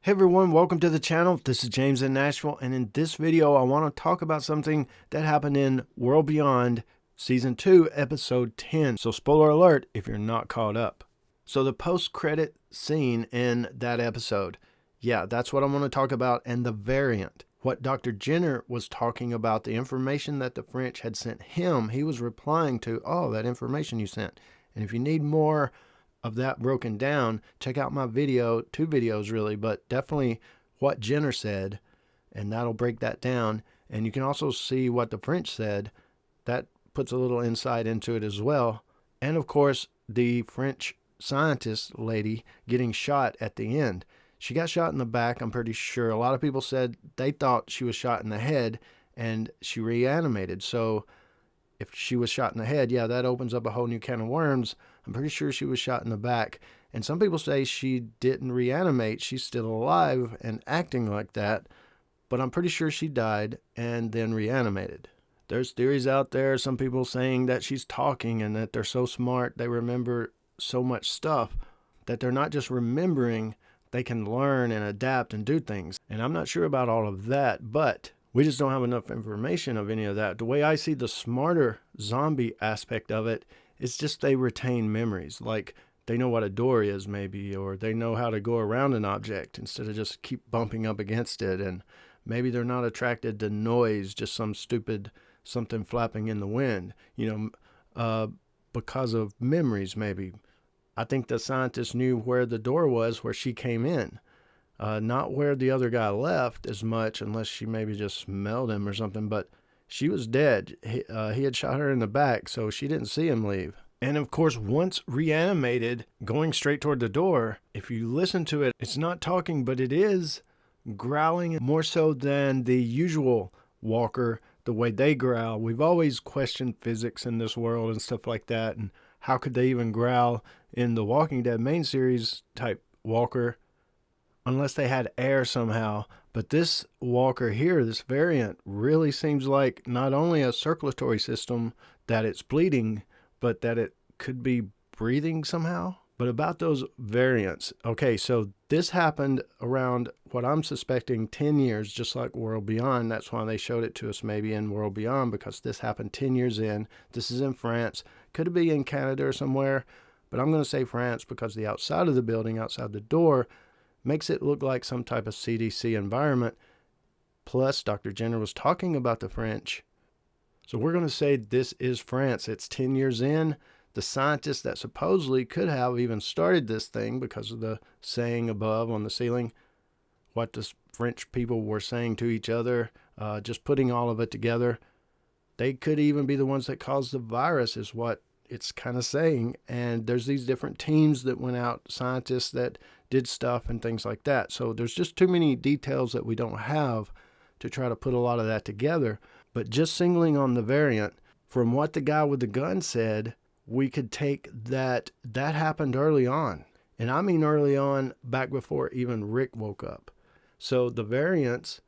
Hey everyone, welcome to the channel. This is James in Nashville, and in this video I want to talk about something that happened in World Beyond Season 2, Episode 10. So spoiler alert if you're not caught up. So the post-credit scene in that episode, yeah, that's what I want to talk about, and the variant. What Dr. Jenner was talking about, the information that the French had sent him, he was replying to, oh, that information you sent. And if you need more of that broken down, check out my video, 2 videos really, but definitely what Jenner said, and that'll break that down. And you can also see what the French said. That puts a little insight into it as well. And of course, the French scientist lady getting shot at the end. She got shot in the back, I'm pretty sure. A lot of people said they thought she was shot in the head and she reanimated. So if she was shot in the head, yeah, that opens up a whole new can of worms. I'm pretty sure she was shot in the back. And some people say she didn't reanimate. She's still alive and acting like that. But I'm pretty sure she died and then reanimated. There's theories out there, some people saying that she's talking and that they're so smart, they remember so much stuff that they're not just remembering, they can learn and adapt and do things. And I'm not sure about all of that, but we just don't have enough information of any of that. The way I see the smarter zombie aspect of it is just they retain memories. Like they know what a door is maybe, or they know how to go around an object instead of just keep bumping up against it. And maybe they're not attracted to noise, just some stupid something flapping in the wind, because of memories maybe. I think the scientist knew where the door was, where she came in. Not where the other guy left as much, unless she maybe just smelled him or something, but she was dead. He had shot her in the back, so she didn't see him leave. And of course, once reanimated, going straight toward the door, if you listen to it, it's not talking, but it is growling more so than the usual walker, the way they growl. We've always questioned physics in this world and stuff like that, and how could they even growl in the Walking Dead main series type walker unless they had air somehow. But this walker here, this variant, really seems like not only a circulatory system that it's bleeding, but that it could be breathing somehow. But about those variants, okay, so this happened around what I'm suspecting 10 years, just like World Beyond. That's why they showed it to us maybe in World Beyond, because this happened 10 years in. This is in France. Could it be in Canada or somewhere? But I'm going to say France because the outside of the building, outside the door, makes it look like some type of CDC environment. Plus, Dr. Jenner was talking about the French. So we're going to say this is France. It's 10 years in. The scientist that supposedly could have even started this thing because of the saying above on the ceiling, what the French people were saying to each other, just putting all of it together. They could even be the ones that caused the virus is what it's kind of saying. And there's these different teams that went out, scientists that did stuff and things like that. So there's just too many details that we don't have to try to put a lot of that together. But just singling on the variant, from what the guy with the gun said, we could take that happened early on. And I mean early on, back before even Rick woke up. So the variants,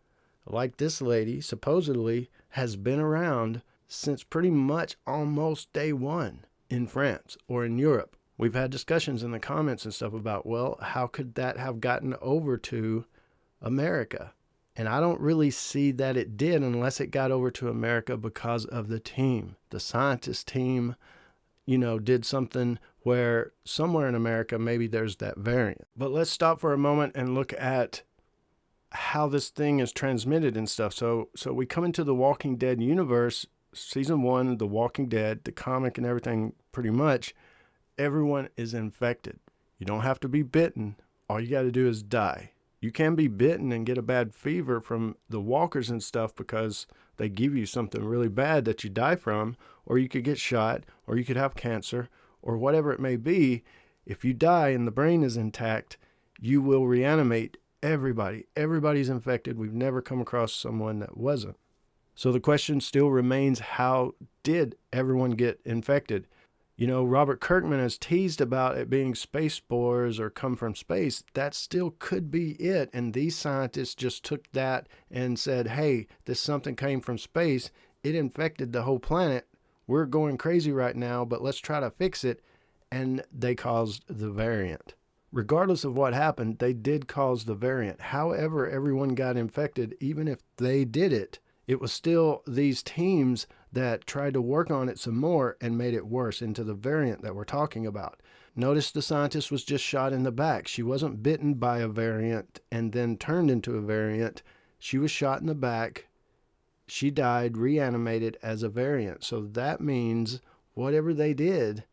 like this lady, supposedly has been around since pretty much almost day one in France or in Europe. We've had discussions in the comments and stuff about, well, how could that have gotten over to America? And I don't really see that it did unless it got over to America because of the team. The scientist team, did something where somewhere in America, maybe there's that variant. But let's stop for a moment and look at how this thing is transmitted and stuff. So we come into the Walking Dead universe, season 1, The Walking Dead, the comic and everything, pretty much, everyone is infected. You don't have to be bitten. All you got to do is die. You can be bitten and get a bad fever from the walkers and stuff because they give you something really bad that you die from, or you could get shot, or you could have cancer, or whatever it may be. If you die and the brain is intact, you will reanimate everybody. Everybody's infected. We've never come across someone that wasn't. So the question still remains, how did everyone get infected? Robert Kirkman has teased about it being space spores or come from space. That still could be it. And these scientists just took that and said, hey, this something came from space. It infected the whole planet. We're going crazy right now, but let's try to fix it. And they caused the variant. Regardless of what happened, they did cause the variant. However, everyone got infected, even if they did it. It was still these teams that tried to work on it some more and made it worse into the variant that we're talking about. Notice the scientist was just shot in the back. She wasn't bitten by a variant and then turned into a variant. She was shot in the back. She died, reanimated as a variant. So that means whatever they did,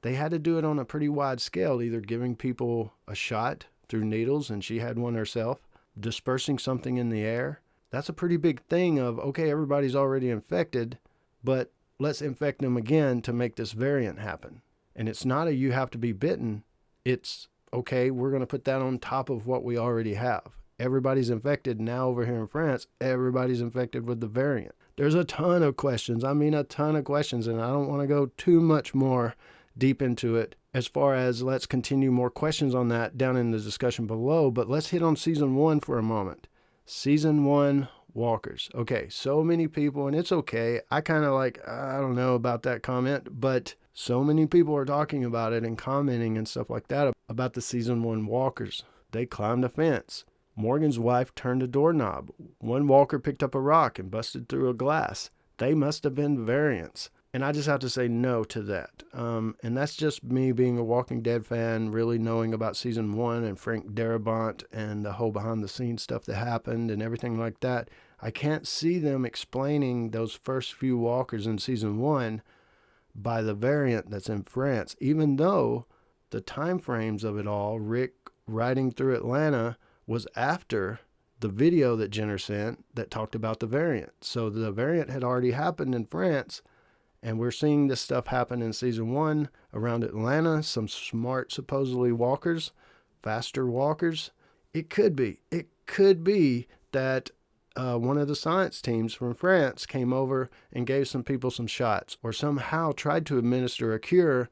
they had to do it on a pretty wide scale, either giving people a shot through needles, and she had one herself, dispersing something in the air. That's a pretty big thing of, okay, everybody's already infected, but let's infect them again to make this variant happen. And it's not a you have to be bitten. It's, okay, we're going to put that on top of what we already have. Everybody's infected. Now over here in France, everybody's infected with the variant. There's a ton of questions. I mean, a ton of questions, and I don't want to go too much more deep into it as far as let's continue more questions on that down in the discussion below. But let's hit on season 1 for a moment. Season 1 walkers. Okay, so many people, and it's okay. I kind of I don't know about that comment, but so many people are talking about it and commenting and stuff like that about the season 1 walkers. They climbed a fence. Morgan's wife turned a doorknob. One walker picked up a rock and busted through a glass. They must have been variants. And I just have to say no to that. And that's just me being a Walking Dead fan, really knowing about season 1 and Frank Darabont and the whole behind the scenes stuff that happened and everything like that. I can't see them explaining those first few walkers in season 1 by the variant that's in France, even though the time frames of it all, Rick riding through Atlanta, was after the video that Jenner sent that talked about the variant. So the variant had already happened in France. And we're seeing this stuff happen in season 1 around Atlanta. Some smart, supposedly walkers, faster walkers. It could be that one of the science teams from France came over and gave some people some shots, or somehow tried to administer a cure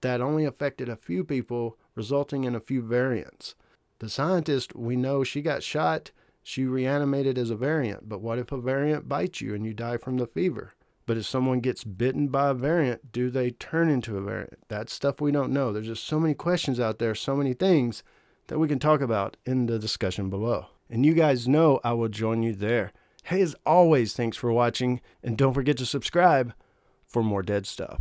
that only affected a few people, resulting in a few variants. The scientist, we know she got shot. She reanimated as a variant. But what if a variant bites you and you die from the fever? But if someone gets bitten by a variant, do they turn into a variant? That's stuff we don't know. There's just so many questions out there, so many things that we can talk about in the discussion below. And you guys know I will join you there. Hey, as always, thanks for watching. And don't forget to subscribe for more dead stuff.